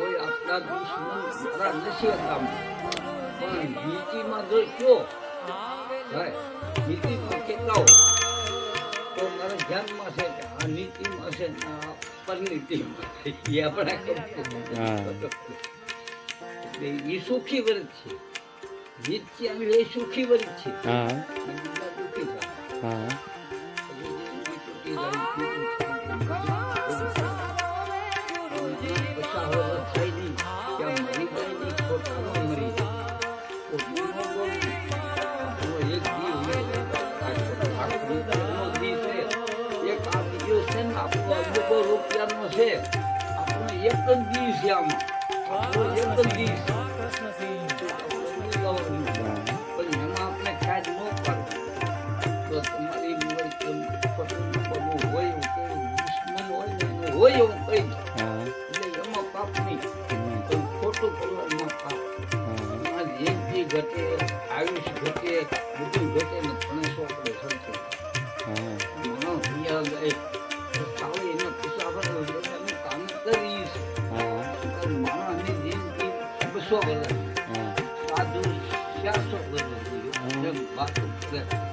કોઈ આપણા દુશ્મન મારા નથી હતા, પણ નીતિમાં જોઈશો ભાઈ, નીતિમાં કેટલાઓ તો મારા ધ્યાનમાં છે કે આ નીતિમાં છે ને આ પરિણીતિમાં છે. એ આપણા એ સુખી વર્ગ છે. નિત્ય એ સુખી વર્ગ છે. દુઃખી થાય. રૂપિયાનો છે આપણો એક જ દિવસ છે, આમાં એક જ દિવસ પણ એમાં આપણે કાંઈ ન કરવું તો તમારી હોય હોય દુશ્મન હોય ને એનું હોય એવું કઈ એટલે એમાં પાપ નહીં, પણ ખોટું કરવું એમાં પાપ. એમાં જિંદગી ઘટે, આયુષ ઘટે, બધું ઘટે ને ઘણે છોકરે સરખે માણસ ગયા ગયે કામ કરીશ માણસની જિંદગી 200 વર્ષ સાધુ 400 વર્ષ વાતો કરે.